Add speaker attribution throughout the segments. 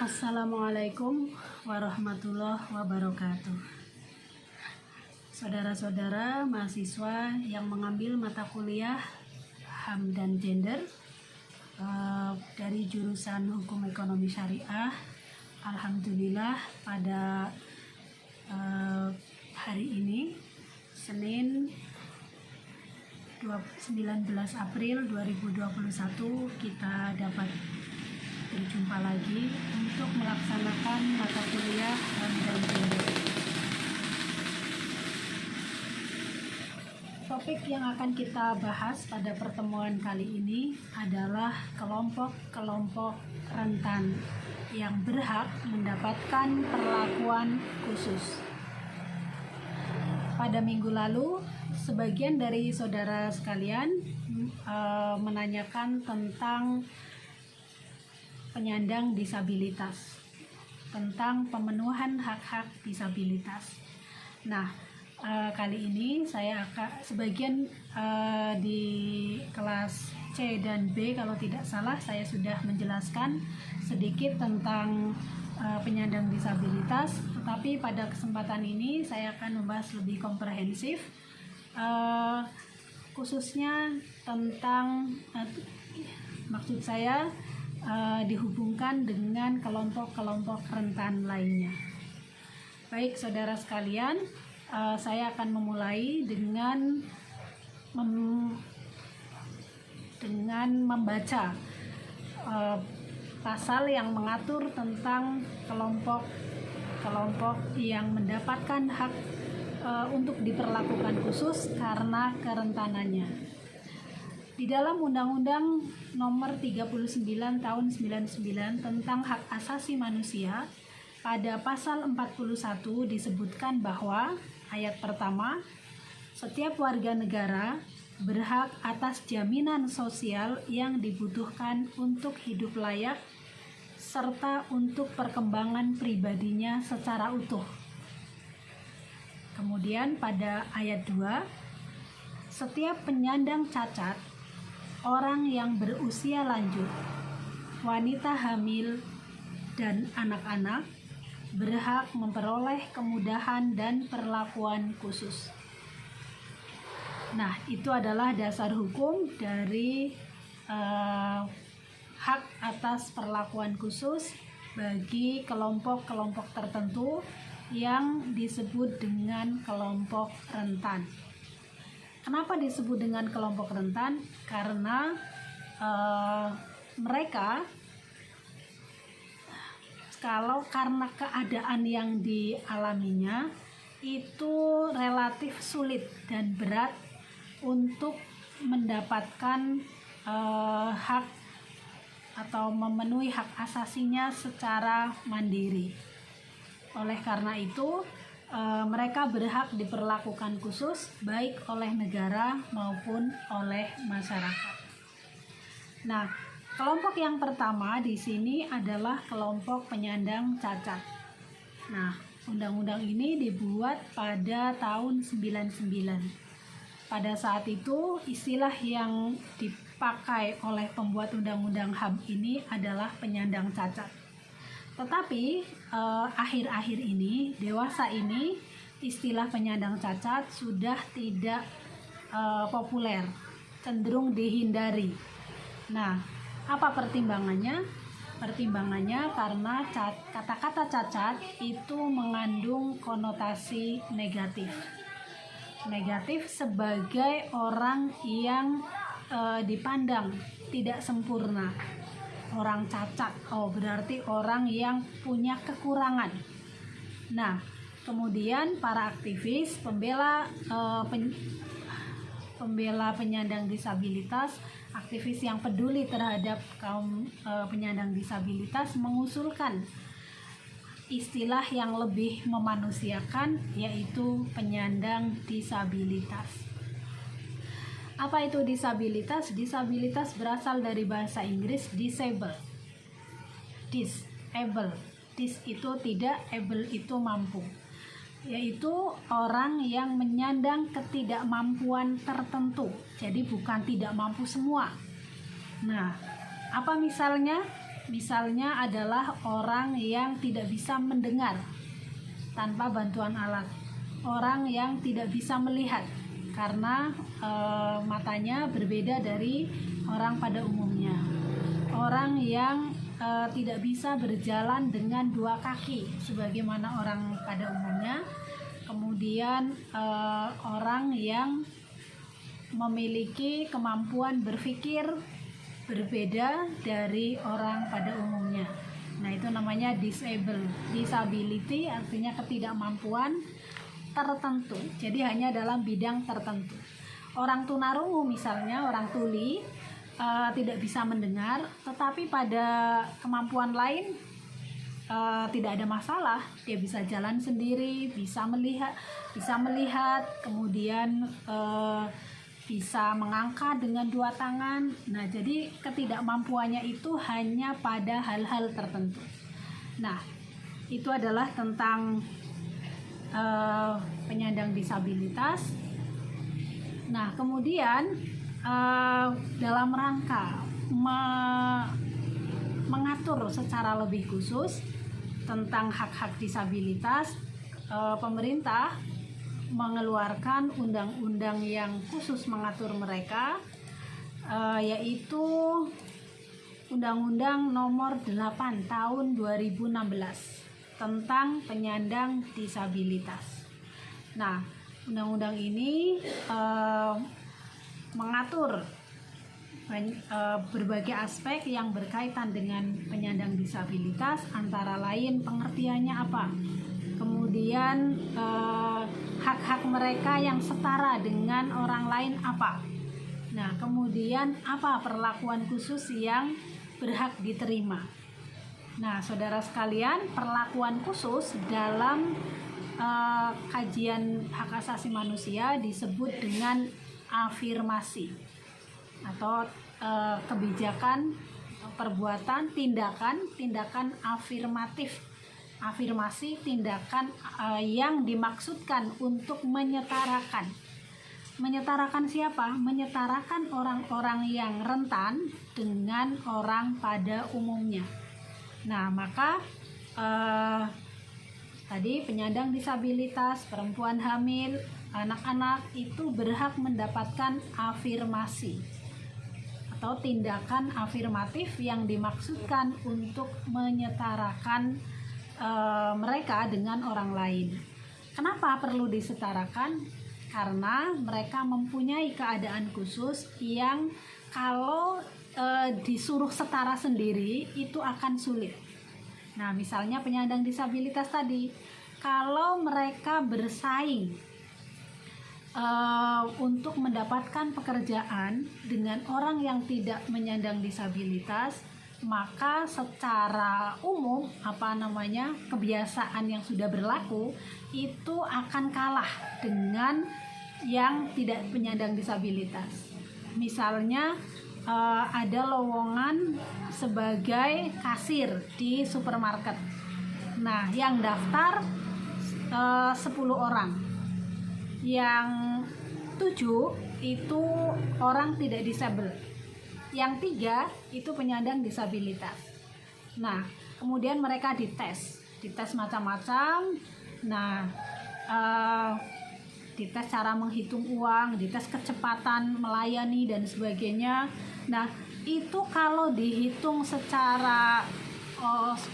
Speaker 1: Assalamualaikum warahmatullahi wabarakatuh. Saudara-saudara mahasiswa yang mengambil mata kuliah HAM dan Gender dari jurusan Hukum Ekonomi Syariah, alhamdulillah pada hari ini Senin 19 April 2021 kita dapat berjumpa lagi untuk melaksanakan mata kuliah HAM dan Gender. Topik yang akan kita bahas pada pertemuan kali ini adalah kelompok-kelompok rentan yang berhak mendapatkan perlakuan khusus. Pada minggu lalu, sebagian dari saudara sekalian menanyakan tentang penyandang disabilitas, tentang pemenuhan hak-hak disabilitas. Nah, kali ini saya akan sebagian di kelas C dan B kalau tidak salah saya sudah menjelaskan sedikit tentang penyandang disabilitas, tetapi pada kesempatan ini saya akan membahas lebih komprehensif, khususnya tentang maksud saya dihubungkan dengan kelompok-kelompok rentan lainnya. Baik saudara sekalian, saya akan memulai dengan membaca pasal yang mengatur tentang kelompok-kelompok yang mendapatkan hak untuk diperlakukan khusus karena kerentanannya. Di dalam Undang-Undang Nomor 39 Tahun 99 tentang Hak Asasi Manusia, pada pasal 41 disebutkan bahwa ayat pertama, setiap warga negara berhak atas jaminan sosial yang dibutuhkan untuk hidup layak serta untuk perkembangan pribadinya secara utuh. Kemudian pada ayat 2, setiap penyandang cacat, orang yang berusia lanjut, wanita hamil, dan anak-anak berhak memperoleh kemudahan dan perlakuan khusus. Nah, itu adalah dasar hukum dari hak atas perlakuan khusus bagi kelompok-kelompok tertentu yang disebut dengan kelompok rentan. Kenapa disebut dengan kelompok rentan? Karena mereka karena keadaan yang dialaminya itu relatif sulit dan berat untuk mendapatkan hak atau memenuhi hak asasinya secara mandiri. Oleh karena itu, mereka berhak diperlakukan khusus baik oleh negara maupun oleh masyarakat. Nah, kelompok yang pertama di sini adalah kelompok penyandang cacat. Nah, undang-undang ini dibuat pada tahun 99. Pada saat itu, istilah yang dipakai oleh pembuat undang-undang HAM ini adalah penyandang cacat. Tetapi akhir-akhir ini, dewasa ini, istilah penyandang cacat sudah tidak populer, cenderung dihindari. Nah, apa pertimbangannya? Pertimbangannya karena kata-kata cacat itu mengandung konotasi negatif. Negatif sebagai orang yang dipandang tidak sempurna. Orang cacat, berarti orang yang punya kekurangan. Nah, kemudian para aktivis pembela penyandang disabilitas, aktivis yang peduli terhadap kaum penyandang disabilitas mengusulkan istilah yang lebih memanusiakan, yaitu penyandang disabilitas. Apa itu disabilitas? Disabilitas berasal dari bahasa Inggris disable. Disable. Dis itu tidak, able itu mampu. Yaitu orang yang menyandang ketidakmampuan tertentu. Jadi bukan tidak mampu semua. Nah, apa misalnya? misalnya adalah orang yang tidak bisa mendengar tanpa bantuan alat, orang yang tidak bisa melihat karena matanya berbeda dari orang pada umumnya, orang yang tidak bisa berjalan dengan 2 kaki sebagaimana orang pada umumnya, kemudian orang yang memiliki kemampuan berpikir berbeda dari orang pada umumnya. Nah, itu namanya disability, artinya ketidakmampuan tertentu, jadi hanya dalam bidang tertentu. Orang tunarungu misalnya, orang tuli, tidak bisa mendengar, tetapi pada kemampuan lain tidak ada masalah. Dia bisa jalan sendiri, bisa melihat, kemudian bisa mengangkat dengan 2 tangan. Nah, jadi ketidakmampuannya itu hanya pada hal-hal tertentu. Nah, itu adalah tentang penyandang disabilitas. Nah, kemudian dalam rangka mengatur secara lebih khusus tentang hak-hak disabilitas, pemerintah mengeluarkan undang-undang yang khusus mengatur mereka, yaitu Undang-Undang Nomor 8 Tahun 2016 tentang penyandang disabilitas. Nah, undang-undang ini mengatur berbagai aspek yang berkaitan dengan penyandang disabilitas, antara lain pengertiannya apa, kemudian hak-hak mereka yang setara dengan orang lain apa, nah kemudian apa perlakuan khusus yang berhak diterima. Nah, saudara sekalian, perlakuan khusus dalam kajian hak asasi manusia disebut dengan afirmasi atau kebijakan, perbuatan, tindakan afirmatif. Afirmasi tindakan yang dimaksudkan untuk menyetarakan. Menyetarakan siapa? Menyetarakan orang-orang yang rentan dengan orang pada umumnya. Nah, maka tadi penyandang disabilitas, perempuan hamil, anak-anak itu berhak mendapatkan afirmasi atau tindakan afirmatif yang dimaksudkan untuk menyetarakan mereka dengan orang lain. Kenapa perlu disetarakan? Karena mereka mempunyai keadaan khusus yang kalau disuruh setara sendiri itu akan sulit. Nah, misalnya penyandang disabilitas tadi, kalau mereka bersaing untuk mendapatkan pekerjaan dengan orang yang tidak menyandang disabilitas, maka secara umum kebiasaan yang sudah berlaku itu akan kalah dengan yang tidak penyandang disabilitas. Misalnya ada lowongan sebagai kasir di supermarket. Nah, yang daftar 10 orang. Yang 7 itu orang tidak disabel. Yang 3 itu penyandang disabilitas. Nah, kemudian mereka dites macam-macam. Nah, dites cara menghitung uang, dites kecepatan melayani dan sebagainya. Nah, itu kalau dihitung secara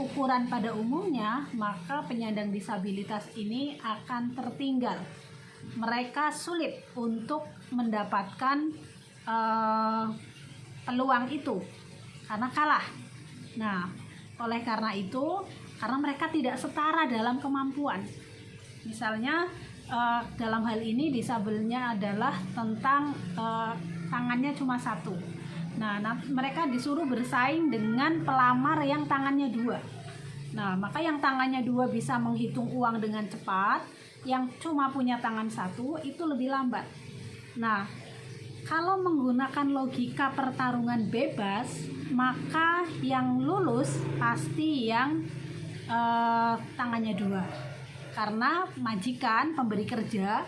Speaker 1: ukuran pada umumnya, maka penyandang disabilitas ini akan tertinggal. Mereka sulit untuk mendapatkan peluang itu karena kalah. Nah, oleh karena itu, karena mereka tidak setara dalam kemampuan. Misalnya dalam hal ini disabelnya adalah tentang tangannya cuma 1. Nah, mereka disuruh bersaing dengan pelamar yang tangannya 2. Nah, maka yang tangannya 2 bisa menghitung uang dengan cepat, yang cuma punya tangan 1 itu lebih lambat. Nah, kalau menggunakan logika pertarungan bebas, maka yang lulus pasti yang tangannya 2. Karena majikan, pemberi kerja,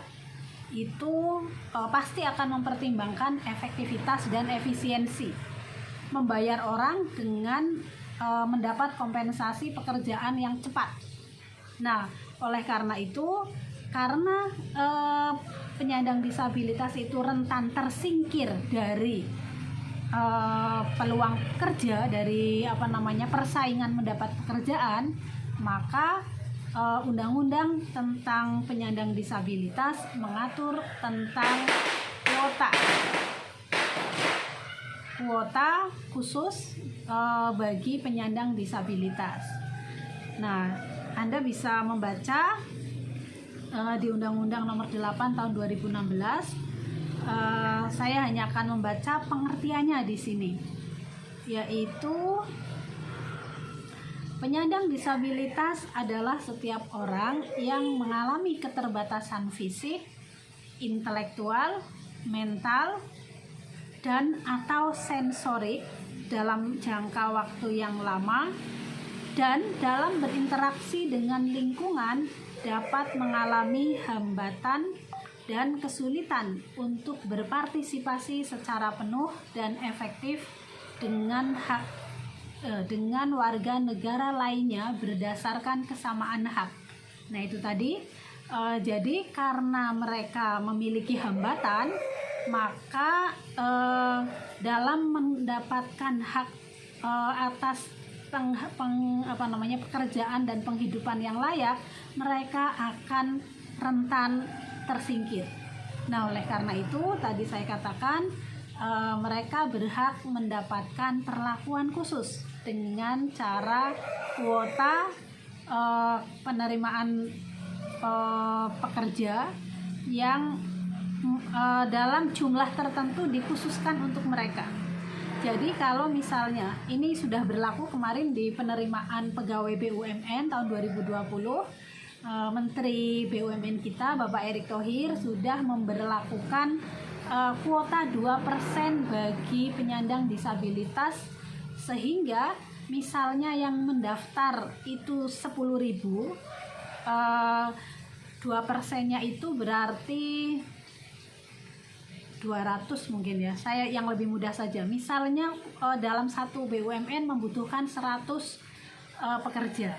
Speaker 1: itu pasti akan mempertimbangkan efektivitas dan efisiensi. Membayar orang dengan mendapat kompensasi pekerjaan yang cepat. Nah, oleh karena itu, karena penyandang disabilitas itu rentan tersingkir dari peluang kerja, dari persaingan mendapat pekerjaan, maka Undang-Undang tentang penyandang disabilitas mengatur tentang kuota khusus bagi penyandang disabilitas. Nah, Anda bisa membaca di Undang-Undang Nomor 8 Tahun 2016. Saya hanya akan membaca pengertiannya di sini, yaitu penyandang disabilitas adalah setiap orang yang mengalami keterbatasan fisik, intelektual, mental, dan atau sensorik dalam jangka waktu yang lama, dan dalam berinteraksi dengan lingkungan dapat mengalami hambatan dan kesulitan untuk berpartisipasi secara penuh dan efektif dengan warga negara lainnya berdasarkan kesamaan hak. Nah, itu tadi. Jadi karena mereka memiliki hambatan, maka dalam mendapatkan hak atas pekerjaan dan penghidupan yang layak, mereka akan rentan tersingkir. Nah, oleh karena itu tadi saya katakan mereka berhak mendapatkan perlakuan khusus dengan cara kuota penerimaan pekerja yang dalam jumlah tertentu dikhususkan untuk mereka. Jadi kalau misalnya ini sudah berlaku kemarin di penerimaan pegawai BUMN tahun 2020, Menteri BUMN kita Bapak Erick Thohir sudah memberlakukan kuota 2% bagi penyandang disabilitas, sehingga misalnya yang mendaftar itu 10.000, 2%-nya itu berarti 200 mungkin ya. Saya yang lebih mudah saja. Misalnya dalam satu BUMN membutuhkan 100 pekerja.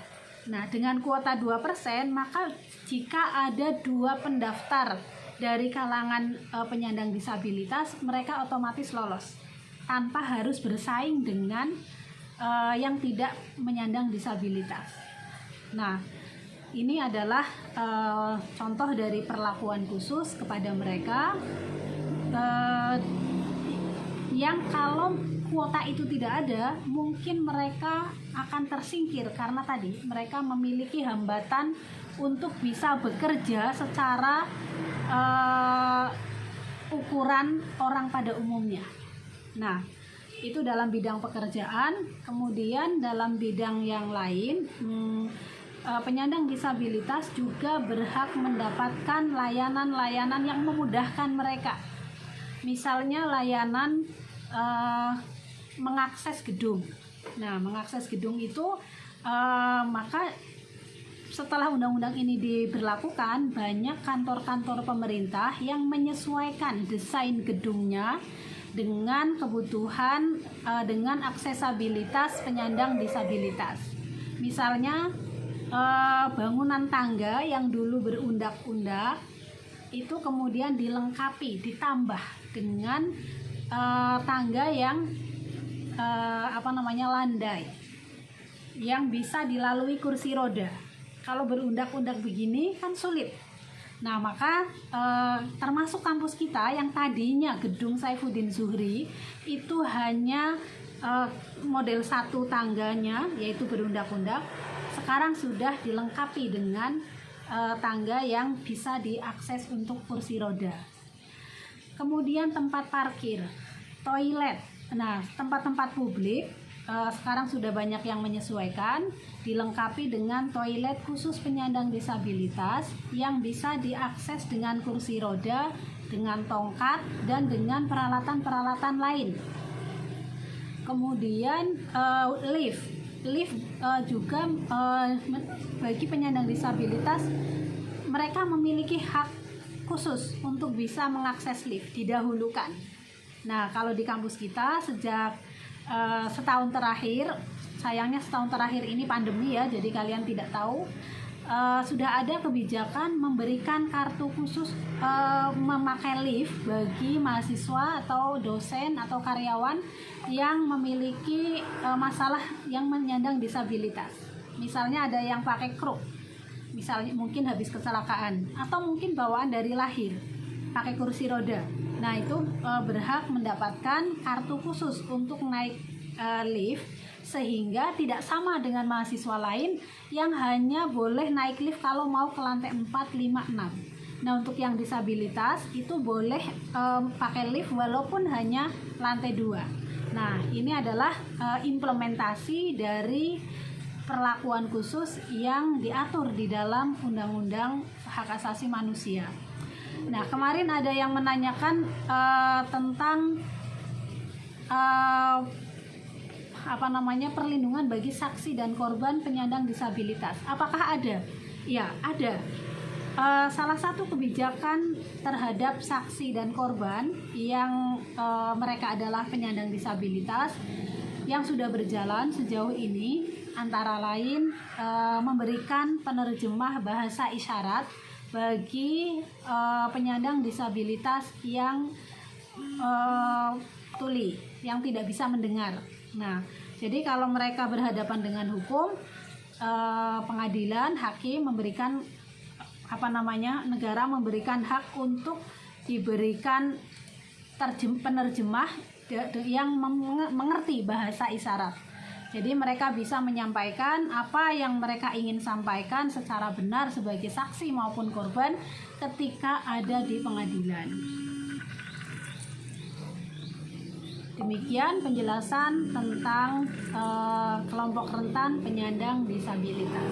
Speaker 1: Nah, dengan kuota 2%, maka jika ada 2 pendaftar dari kalangan penyandang disabilitas, mereka otomatis lolos tanpa harus bersaing dengan yang tidak menyandang disabilitas. Nah, ini adalah contoh dari perlakuan khusus kepada mereka yang kalau kuota itu tidak ada, mungkin mereka akan tersingkir karena tadi mereka memiliki hambatan untuk bisa bekerja secara ukuran orang pada umumnya. Nah, itu dalam bidang pekerjaan. Kemudian dalam bidang yang lain, penyandang disabilitas juga berhak mendapatkan layanan-layanan yang memudahkan mereka. Misalnya layanan mengakses gedung. Nah, mengakses gedung itu maka setelah undang-undang ini diberlakukan, banyak kantor-kantor pemerintah yang menyesuaikan desain gedungnya dengan kebutuhan dengan aksesabilitas penyandang disabilitas. Misalnya bangunan tangga yang dulu berundak-undak itu kemudian dilengkapi, ditambah dengan tangga yang landai yang bisa dilalui kursi roda. Kalau berundak-undak begini kan sulit. Nah, maka termasuk kampus kita yang tadinya gedung Saifuddin Zuhri itu hanya model 1 tangganya, yaitu berundak-undak, sekarang sudah dilengkapi dengan tangga yang bisa diakses untuk kursi roda. Kemudian tempat parkir, toilet. Nah, tempat-tempat publik sekarang sudah banyak yang menyesuaikan, dilengkapi dengan toilet khusus penyandang disabilitas yang bisa diakses dengan kursi roda, dengan tongkat, dan dengan peralatan-peralatan lain. Kemudian lift juga bagi penyandang disabilitas, mereka memiliki hak khusus untuk bisa mengakses lift, didahulukan. Nah, kalau di kampus kita sejak setahun terakhir, sayangnya setahun terakhir ini pandemi ya, jadi kalian tidak tahu, sudah ada kebijakan memberikan kartu khusus memakai lift bagi mahasiswa atau dosen atau karyawan yang memiliki masalah yang menyandang disabilitas. Misalnya ada yang pakai kruk, misalnya mungkin habis kecelakaan, atau mungkin bawaan dari lahir, pakai kursi roda. Nah itu berhak mendapatkan kartu khusus untuk naik lift, sehingga tidak sama dengan mahasiswa lain yang hanya boleh naik lift kalau mau ke lantai 4, 5, 6. Nah untuk yang disabilitas itu boleh pakai lift walaupun hanya lantai 2. Nah ini adalah implementasi dari perlakuan khusus yang diatur di dalam Undang-Undang Hak Asasi Manusia. Nah kemarin ada yang menanyakan tentang perlindungan bagi saksi dan korban penyandang disabilitas. Apakah ada? Ya, ada. Salah satu kebijakan terhadap saksi dan korban yang mereka adalah penyandang disabilitas yang sudah berjalan sejauh ini antara lain memberikan penerjemah bahasa isyarat bagi penyandang disabilitas yang tuli, yang tidak bisa mendengar. Nah, jadi kalau mereka berhadapan dengan hukum, pengadilan, hakim memberikan negara memberikan hak untuk diberikan penerjemah yang mengerti bahasa isyarat. Jadi mereka bisa menyampaikan apa yang mereka ingin sampaikan secara benar sebagai saksi maupun korban ketika ada di pengadilan. Demikian penjelasan tentang kelompok rentan penyandang disabilitas.